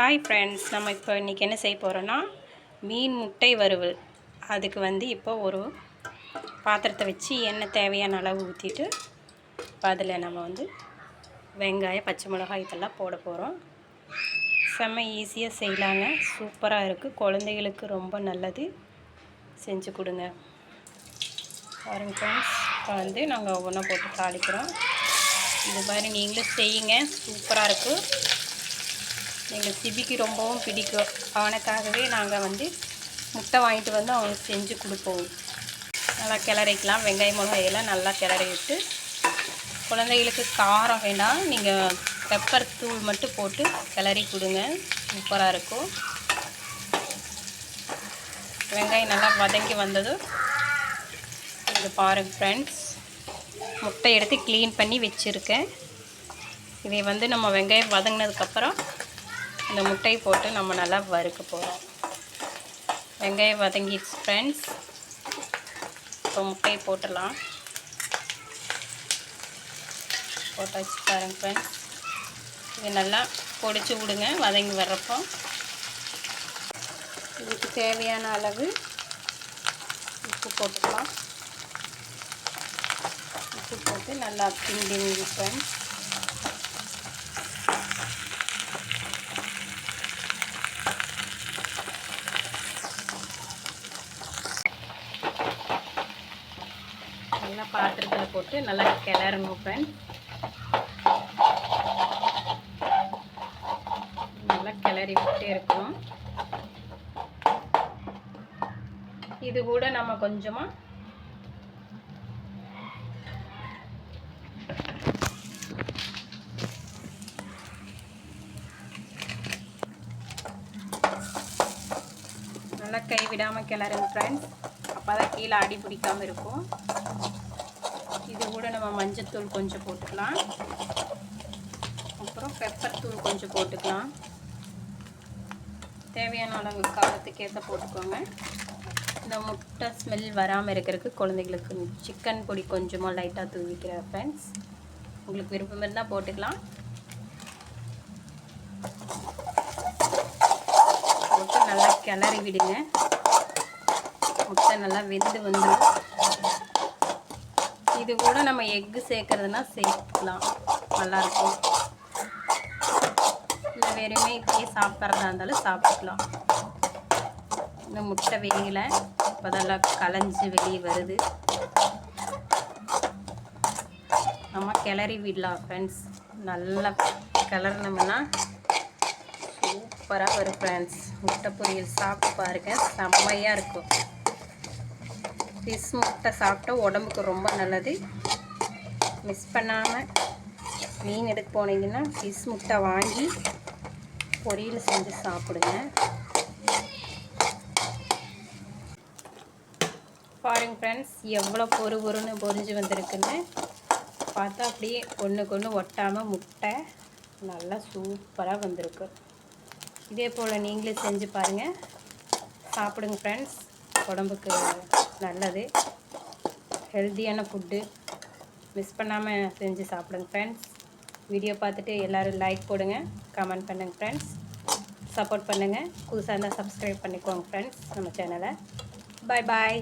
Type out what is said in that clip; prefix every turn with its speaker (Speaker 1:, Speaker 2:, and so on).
Speaker 1: Hi friends, நம்ம இப்போ இன்றைக்கி என்ன செய்ய போகிறோன்னா மீன் முட்டை வறுவல். அதுக்கு இப்போ ஒரு பாத்திரத்தை வச்சு எண்ணெய் தேவையான அளவு ஊற்றிட்டு அதில் நம்ம வெங்காயம், பச்சை மிளகாய் இதெல்லாம் போட போகிறோம். செம்ம ஈஸியாக செய்யலாங்க, சூப்பராக இருக்குது. குழந்தைகளுக்கு ரொம்ப நல்லது, செஞ்சு கொடுங்க. பாருங்கள் ஃப்ரெண்ட்ஸ், இப்போ நாங்கள் ஒவ்வொன்றா போட்டு தாளிக்கிறோம். இது மாதிரி நீங்களும் செய்யுங்க, சூப்பராக இருக்குது. எங்கள் சிபிக்கு ரொம்பவும் பிடிக்கும். அவனுக்காகவே நாங்கள் முட்டை வாங்கிட்டு அவனுக்கு செஞ்சு கொடுப்போம். நல்லா கிளறிக்கலாம். வெங்காயம் மிளகாயெல்லாம் நல்லா கிளறி விட்டு, குழந்தைகளுக்கு காரம் வேண்டாம், நீங்கள் பெப்பர் தூள் மட்டும் போட்டு கிளறி கொடுங்க, சூப்பராக இருக்கும். வெங்காயம் நல்லா வதங்கி வந்ததும் இது பாருங்கள் ஃப்ரெண்ட்ஸ், முட்டை எடுத்து க்ளீன் பண்ணி வச்சுருக்கேன். இதை நம்ம வெங்காயம் வதங்கினதுக்கப்புறம் இந்த முட்டையை போட்டு நம்ம நல்லா வறுக்க போகிறோம். வெங்காயம் வதங்கிடுச்சு ஃப்ரெண்ட்ஸ். இப்போ முட்டையை போட்டுடலாம். போட்டாச்சு பாருங்க ஃப்ரெண்ட்ஸ். இது நல்லா பொடிச்சு விடுங்க வதங்கி வர்றப்போ. இதுக்கு தேவையான அளவு உப்பு போட்டுக்கலாம். உப்பு போட்டு நல்லா கிண்டிங்க ஃப்ரெண்ட்ஸ். நல்லா பாத்திரத்தில் போட்டு நல்லா கிளறணும் ஃப்ரெண்ட்ஸ். நல்லா கிளறி விட்டே இருக்கணும். இது கூட நம்ம கொஞ்சமாக நல்லா கை விடாமல் கிளறுங்க ஃப்ரெண்ட்ஸ், அப்போ தான் கீழே அடி பிடிக்காமல் இருக்கும். இது கூட நம்ம மஞ்சத்தூள் கொஞ்சம் போட்டுக்கலாம், அப்புறம் பெப்பர் தூள் கொஞ்சம் போட்டுக்கலாம். தேவையான அளவு காரத்துக்கு ஏற்ற போட்டுக்கோங்க. இந்த முட்டை ஸ்மெல் வராமல் இருக்கிறதுக்கு குழந்தைங்களுக்கு சிக்கன் பொடி கொஞ்சமாக லைட்டாக தூவிக்கிறேன் ஃப்ரெண்ட்ஸ். உங்களுக்கு விருப்பம் இருந்தால் போட்டுக்கலாம். போட்டு நல்லா கிளறி விடுங்க. முட்டை நல்லா வெந்து வந்துடும். இது கூட நம்ம எக்கு சேர்க்கறதுனா சேர்த்துக்கலாம், நல்லாயிருக்கும். இல்லை வெறுமே இப்படியே சாப்பிட்றதா இருந்தாலும் சாப்பிட்டுக்கலாம். இந்த முட்டை வெளியில் இப்போ அதெல்லாம் கலைஞ்சி வெளியே வருது. நம்ம கிளறி விடலாம் ஃப்ரெண்ட்ஸ். நல்லா கிளறினோம்னா சூப்பராக வரும் ஃப்ரெண்ட்ஸ். முட்டை பொரியல் சாப்பிட்டு பாருங்கள், செம்மையாக இருக்கும். ஃபிஷ் முட்டை சாப்பிட்டா உடம்புக்கு ரொம்ப நல்லது. மிஸ் பண்ணாமல் மீன் எடுக்க போனீங்கன்னா ஃபிஷ் முட்டை வாங்கி பொரியல் செஞ்சு சாப்பிடுங்க. பாருங்க ஃப்ரெண்ட்ஸ், எவ்வளோ பொறுன்னு பொரிஞ்சு வந்திருக்குன்னு பார்த்தா அப்படியே ஒன்றுக்கு ஒன்று ஒட்டாமல் முட்டை நல்லா சூப்பராக வந்திருக்கு. இதே போல் நீங்களே செஞ்சு பாருங்கள், சாப்பிடுங்க ஃப்ரெண்ட்ஸ். உடம்புக்கு நல்லது, ஹெல்த்தியான ஃபுட்டு. மிஸ் பண்ணாமல் செஞ்சு சாப்பிடுங்க ஃப்ரெண்ட்ஸ். வீடியோ பார்த்துட்டு எல்லோரும் லைக் போடுங்க, கமெண்ட் பண்ணுங்கள் ஃப்ரெண்ட்ஸ். சப்போர்ட் பண்ணுங்கள். புதுசாக இருந்தால் சப்ஸ்கிரைப் பண்ணிக்கோங்க ஃப்ரெண்ட்ஸ் நம்ம சேனலை. பாய் பாய்.